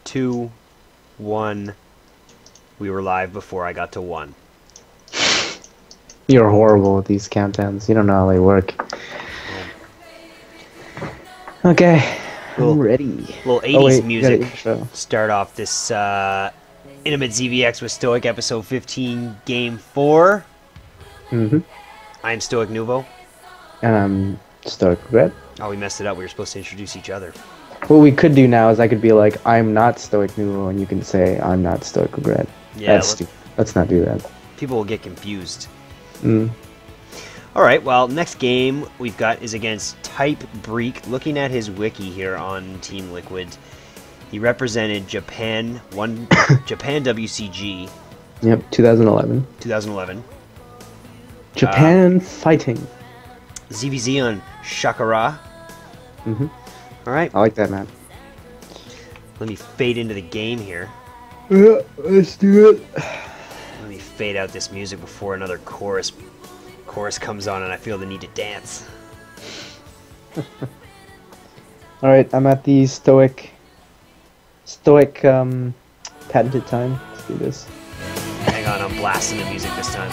2, 1. We were live before I got to 1. You're horrible with these countdowns. You don't know how they work. Okay, I'm ready. Little 80s music. Start off this Intimate ZvX with Stoic episode 15, game 4. I'm Stoic Nuvo. And I'm Stoic Regret. Oh, we messed it up. We were supposed to introduce each other. What we could do now is I could be like, I'm not Stoic Nuvo, and you can say, I'm not Stoic Regret. Yeah, that's stupid. Let's not do that. People will get confused. Alright, well, next game we've got is against Typebreek. Looking at his wiki here on Team Liquid, he represented Japan, Japan WCG. Yep, 2011. 2011. Japan fighting. ZvZ on Shakara. Alright. I like that, man. Let me fade into the game here. Yeah, let's do it. Let me fade out this music before another chorus comes on and I feel the need to dance. Alright, I'm at the Stoic patented time. Let's do this. Hang on, I'm blasting the music this time.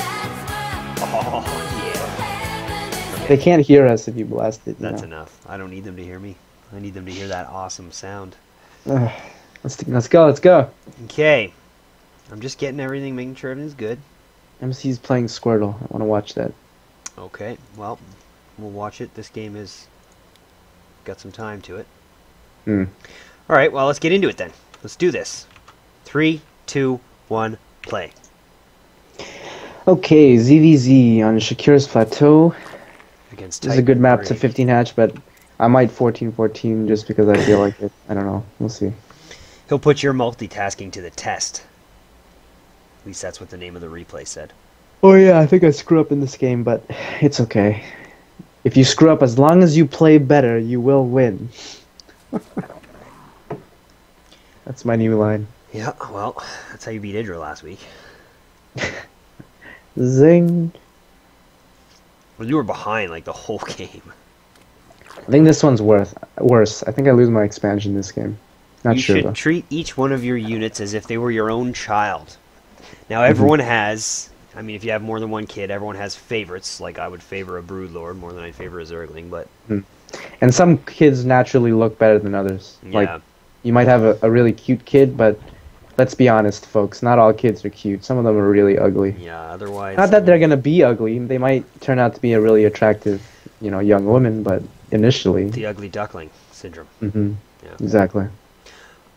Oh, yeah. Okay. They can't hear us if you blast it. That's enough. I don't need them to hear me. I need them to hear that awesome sound. Let's go. Okay. I'm just getting everything, making sure everything's good. MC's playing Squirtle. I want to watch that. Okay, well, we'll watch it. This game has got some time to it. Alright, well, let's get into it then. Let's do this. 3, 2, 1, play. Okay, ZvZ on Shakira's Plateau. Against This is a good map to 15 hatch, but I might 14-14 just because I feel like it. I don't know. We'll see. He'll put your multitasking to the test. At least that's what the name of the replay said. Oh yeah, I think I screw up in this game, but it's okay. If you screw up, as long as you play better, you will win. That's my new line. Yeah, well, that's how you beat Idra last week. Zing. Well, you were behind like the whole game. I think this one's worse. I think I lose my expansion this game. Not sure. You should though. treat each one of your units as if they were your own child. Now, everyone has... I mean, if you have more than one kid, everyone has favorites. Like, I would favor a Broodlord more than I'd favor a Zergling, but... And some kids naturally look better than others. Yeah. Like, you might have a really cute kid, but let's be honest, folks. Not all kids are cute. Some of them are really ugly. Yeah, otherwise... Not that they're going to be ugly. They might turn out to be a really attractive, young woman, but initially... The ugly duckling syndrome. Yeah. Exactly.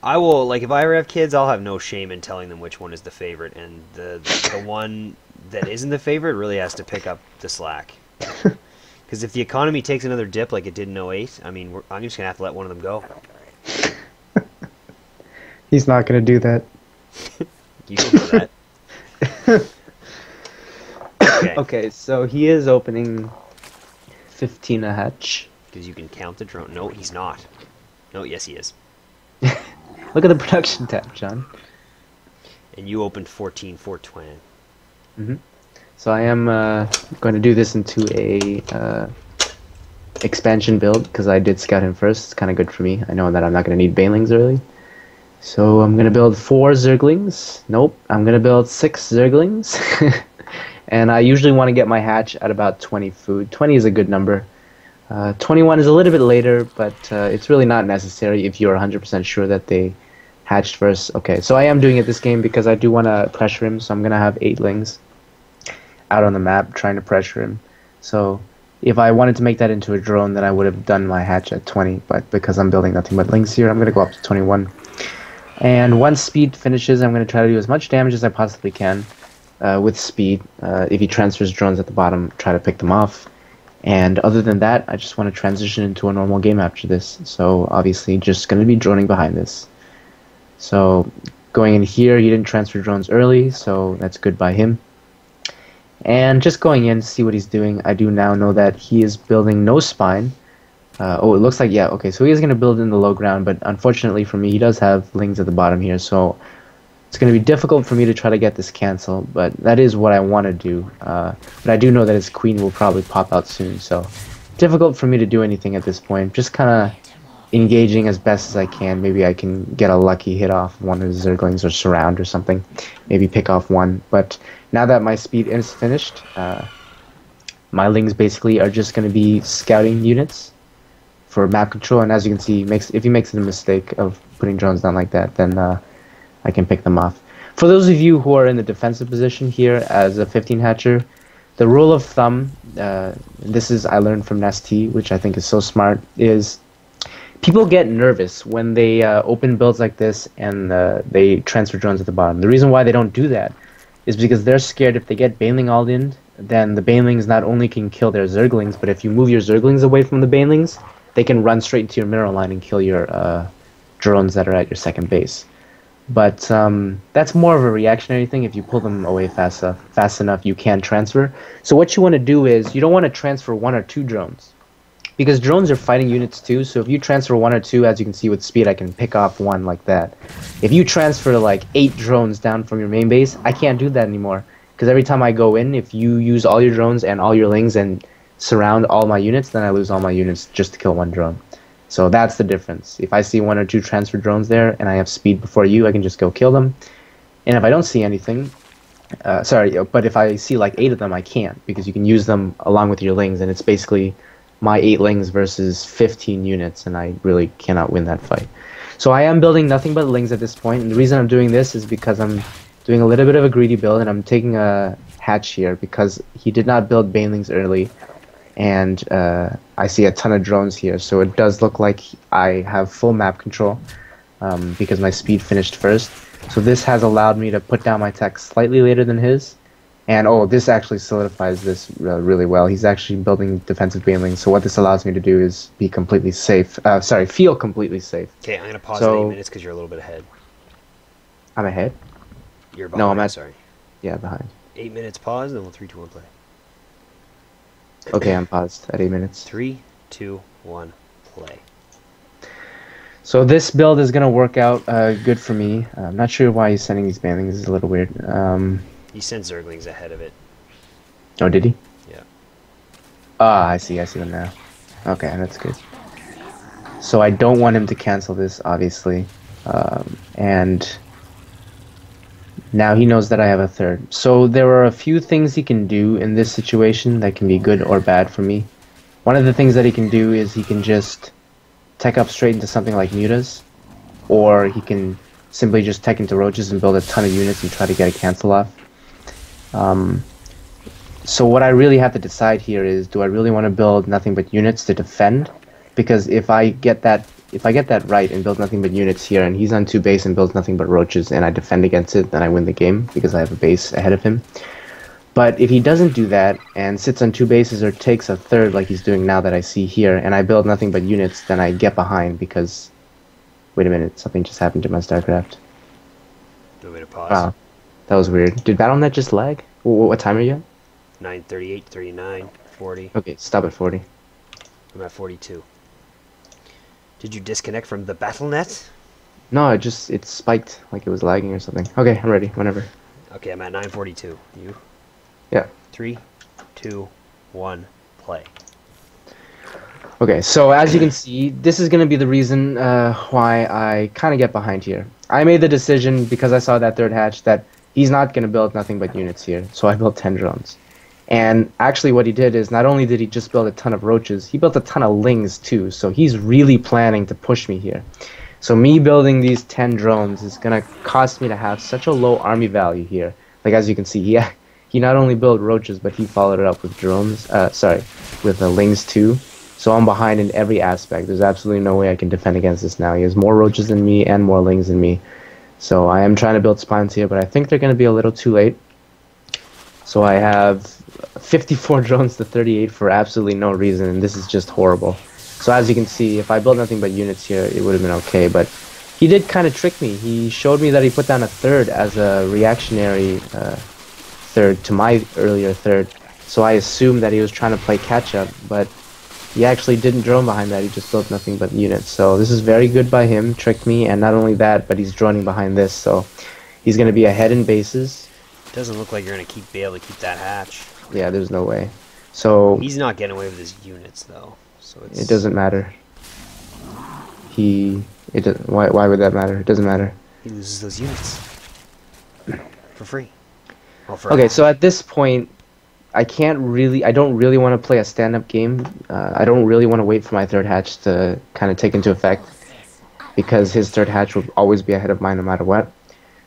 I will, like, if I ever have kids, I'll have no shame in telling them which one is the favorite, and the one that isn't the favorite really has to pick up the slack. Because if the economy takes another dip like it did in '08, I mean, I'm just going to have to let one of them go. He's not going to do that. You don't know that. Okay, so he is opening 15 a hatch. Because you can count the drone. No, he's not. No, yes, he is. Look at the production tab, John. And you opened 14 for Twan. So I am going to do this into a expansion build because I did scout him first. It's kind of good for me. I know that I'm not going to need banelings early. So I'm going to build 4 Zerglings. Nope, I'm going to build 6 Zerglings. And I usually want to get my hatch at about 20 food. 20 is a good number. 21 is a little bit later, but it's really not necessary if you're 100% sure that they hatched first. Okay, so I am doing it this game because I do want to pressure him, so I'm going to have 8lings out on the map trying to pressure him. So if I wanted to make that into a drone, then I would have done my hatch at 20, but because I'm building nothing but lings here, I'm going to go up to 21. And once speed finishes, I'm going to try to do as much damage as I possibly can with speed. If he transfers drones at the bottom, try to pick them off. And other than that, I just want to transition into a normal game after this. So obviously just going to be droning behind this. So going in here, he didn't transfer drones early, so that's good by him. And just going in to see what he's doing, I do now know that he is building no spine. Oh, it looks like, yeah, okay, so he is going to build in the low ground, but unfortunately for me, he does have lings at the bottom here, so it's going to be difficult for me to try to get this cancel, but that is what I want to do. But I do know that his queen will probably pop out soon, so difficult for me to do anything at this point. Just kind of engaging as best as I can. Maybe I can get a lucky hit off one of the Zerglings or surround or something. Maybe pick off one. But now that my speed is finished, my lings basically are just going to be scouting units for map control. And as you can see, if he makes the mistake of putting drones down like that, then I can pick them off. For those of you who are in the defensive position here as a 15 hatcher, the rule of thumb, this is I learned from Nesty, which I think is so smart, is people get nervous when they open builds like this and they transfer drones at the bottom. The reason why they don't do that is because they're scared if they get Baneling all in, then the Banelings not only can kill their Zerglings, but if you move your Zerglings away from the Banelings, they can run straight into your mineral line and kill your drones that are at your second base. But that's more of a reactionary thing. If you pull them away fast enough, you can transfer. So what you want to do is, you don't want to transfer 1 or 2 drones, because drones are fighting units too. So if you transfer 1 or 2, as you can see with speed, I can pick off 1 like that. If you transfer like 8 drones down from your main base, I can't do that anymore, because every time I go in, if you use all your drones and all your lings and surround all my units, then I lose all my units just to kill 1 drone. So that's the difference. If I see 1 or 2 transfer drones there and I have speed before you, I can just go kill them. And if I don't see anything, but if I see like 8 of them, I can't, because you can use them along with your lings, and it's basically my 8 lings versus 15 units, and I really cannot win that fight. So I am building nothing but lings at this point, and the reason I'm doing this is because I'm doing a little bit of a greedy build, and I'm taking a hatch here because he did not build banelings early. And I see a ton of drones here, so it does look like I have full map control because my speed finished first. So this has allowed me to put down my tech slightly later than his. And oh, this actually solidifies this really well. He's actually building defensive banelings, so what this allows me to do is be completely safe. Feel completely safe. Okay, I'm going to pause at 8 minutes because you're a little bit ahead. I'm ahead? You're behind, no, I'm sorry. Yeah, behind. 8 minutes pause, then we'll 3, 2, 1 play. Okay, I'm paused at 8 minutes. 3, 2, 1, play. So this build is gonna work out good for me. I'm not sure why he's sending these banelings. It's a little weird. He sent Zerglings ahead of it. Oh, did he? Yeah. Ah, I see them now. Okay, that's good. So I don't want him to cancel this, obviously. And now he knows that I have a third. So there are a few things he can do in this situation that can be good or bad for me. One of the things that he can do is he can just tech up straight into something like mutas, or he can simply just tech into roaches and build a ton of units and try to get a cancel off. So what I really have to decide here is, do I really want to build nothing but units to defend? Because if I get that right and build nothing but units here, and he's on 2 base and builds nothing but roaches, and I defend against it, then I win the game because I have a base ahead of him. But if he doesn't do that and sits on 2 bases or takes a third like he's doing now that I see here, and I build nothing but units, then I get behind because... Wait a minute, something just happened to my StarCraft. Do you want me to pause? Wow, that was weird. Did BattleNet just lag? What time are you at? 9:38, 39, 40. Okay, stop at 40. I'm at 42. Did you disconnect from the BattleNet? No, it spiked like it was lagging or something. Okay, I'm ready, whenever. Okay, I'm at 9:42. You? Yeah. 3, 2, 1, play. Okay, so as you can see, this is going to be the reason why I kind of get behind here. I made the decision, because I saw that third hatch, that he's not going to build nothing but units here, so I built 10 drones. And actually what he did is, not only did he just build a ton of roaches, he built a ton of lings too, so he's really planning to push me here. So me building these 10 drones is going to cost me to have such a low army value here. Like, as you can see, he not only built roaches, but he followed it up with drones, with the lings too. So I'm behind in every aspect. There's absolutely no way I can defend against this now. He has more roaches than me and more lings than me. So I am trying to build spawns here, but I think they're going to be a little too late. So I have 54 drones to 38 for absolutely no reason, and this is just horrible. So as you can see, if I built nothing but units here, it would have been okay, but he did kind of trick me. He showed me that he put down a third as a reactionary third to my earlier third, so I assumed that he was trying to play catch-up, but he actually didn't drone behind that. He just built nothing but units. So this is very good by him, tricked me, and not only that, but he's droning behind this, so he's going to be ahead in bases. Doesn't look like you're going to be able to keep that hatch. Yeah, there's no way. So he's not getting away with his units, though. So it doesn't matter. Why would that matter? It doesn't matter. He loses those units for free. Well, for Okay, so at this point, I don't really want to play a stand-up game. I don't really want to wait for my third hatch to kind of take into effect, because his third hatch will always be ahead of mine no matter what.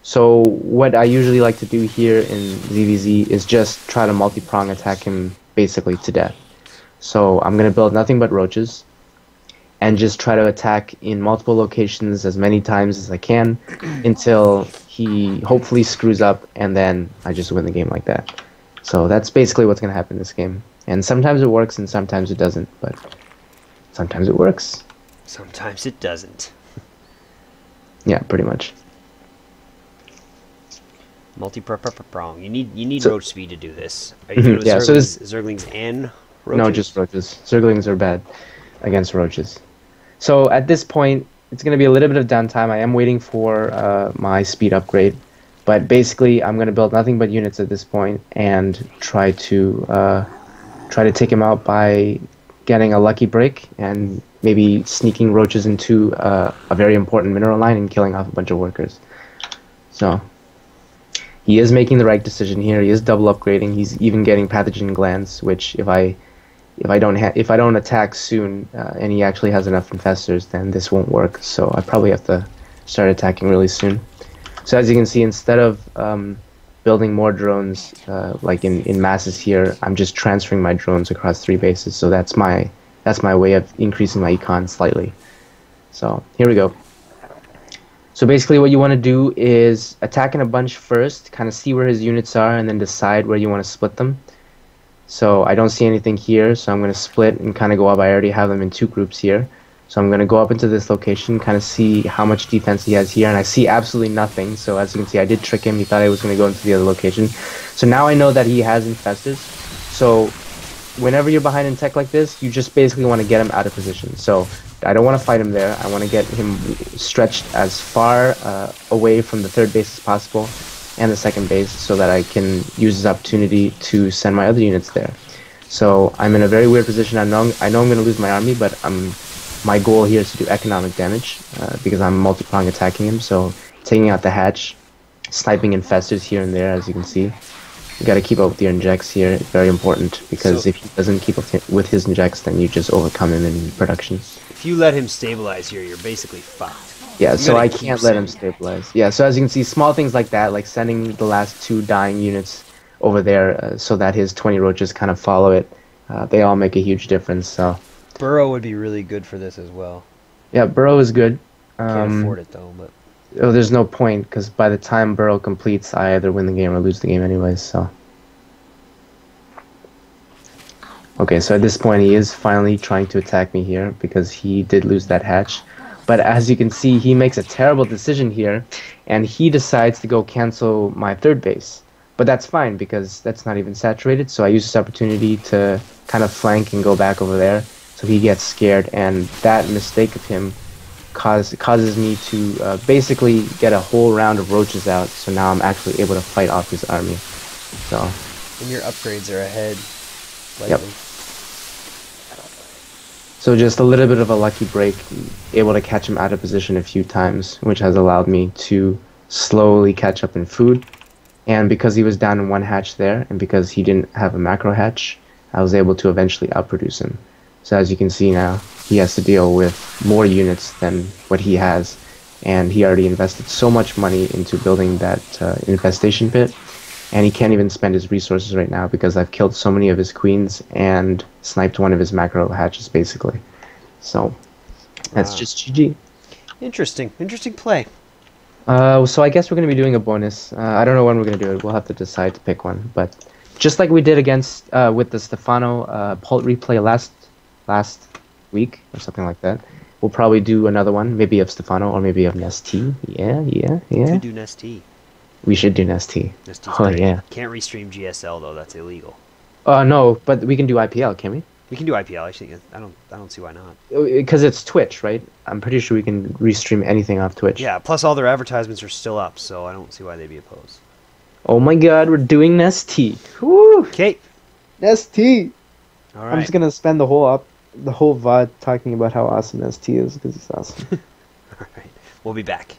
So what I usually like to do here in ZvZ is just try to multi-prong attack him basically to death. So I'm going to build nothing but roaches and just try to attack in multiple locations as many times as I can until he hopefully screws up, and then I just win the game like that. So that's basically what's going to happen in this game. And sometimes it works and sometimes it doesn't, but sometimes it works. Sometimes it doesn't. Yeah, pretty much. Multi-prong. You need roach speed to do this. Are you doing yeah, Zerglings and roaches? No, just roaches. Zerglings are bad against roaches. So at this point, it's going to be a little bit of downtime. I am waiting for my speed upgrade. But basically, I'm going to build nothing but units at this point and try to take him out by getting a lucky break and maybe sneaking roaches into a very important mineral line and killing off a bunch of workers. So he is making the right decision here. He is double upgrading. He's even getting pathogen glands, which if I don't attack soon and he actually has enough infestors, then this won't work. So I probably have to start attacking really soon. So as you can see, instead of building more drones like in masses here, I'm just transferring my drones across 3 bases. So that's my way of increasing my econ slightly. So here we go. So basically what you want to do is attack in a bunch first, kind of see where his units are, and then decide where you want to split them. So I don't see anything here, so I'm going to split and kind of go up. I already have them in 2 groups here. So I'm going to go up into this location, kind of see how much defense he has here, and I see absolutely nothing. So as you can see, I did trick him. He thought I was going to go into the other location. So now I know that he has infestors. So whenever you're behind in tech like this, you just basically want to get him out of position. So I don't want to fight him there. I want to get him stretched as far away from the 3rd base as possible and the 2nd base so that I can use this opportunity to send my other units there. So I'm in a very weird position. I know I'm going to lose my army, but my goal here is to do economic damage because I'm multi-prong attacking him. So taking out the hatch, sniping infestors here and there, as you can see. You got to keep up with your injects here. It's very important because if he doesn't keep up with his injects, then you just overcome him in production. If you let him stabilize here, you're basically fucked. Yeah, so I can't let him stabilize. Yeah, so as you can see, small things like that, like sending the last 2 dying units over there so that his 20 roaches kind of follow it, they all make a huge difference. So Burrow would be really good for this as well. Yeah, Burrow is good. Can't afford it though, but there's no point because by the time Burrow completes, I either win the game or lose the game anyways. So okay, so at this point he is finally trying to attack me here because he did lose that hatch. But as you can see, he makes a terrible decision here, and he decides to go cancel my 3rd base. But that's fine because that's not even saturated. So I use this opportunity to kind of flank and go back over there. So he gets scared, and that mistake of him causes me to basically get a whole round of roaches out. So now I'm actually able to fight off his army. So. And your upgrades are ahead. Likely. Yep. So just a little bit of a lucky break, able to catch him out of position a few times, which has allowed me to slowly catch up in food. And because he was down in 1 hatch there, and because he didn't have a macro hatch, I was able to eventually outproduce him. So as you can see now, he has to deal with more units than what he has, and he already invested so much money into building that infestation pit, and he can't even spend his resources right now because I've killed so many of his queens and sniped 1 of his macro hatches basically. So that's just GG. Interesting play. So I guess we're going to be doing a bonus. I don't know when we're going to do it. We'll have to decide to pick one, but just like we did against with the Stefano Pult replay last week or something like that, we'll probably do another one, maybe of Stefano or maybe of Nesty. Yeah. We could do Nesty. We should do Nesty. Nesty's oh great. yeah. Can't restream GSL though. That's illegal. No, but we can do IPL, can we? We can do IPL. Actually, I don't see why not. Because it's Twitch, right? I'm pretty sure we can restream anything off Twitch. Yeah. Plus, all their advertisements are still up, so I don't see why they'd be opposed. Oh my God, we're doing Nesty. Woo! Okay. Nesty. All right. I'm just gonna spend the whole the whole VOD talking about how awesome ST is because it's awesome. All right, we'll be back.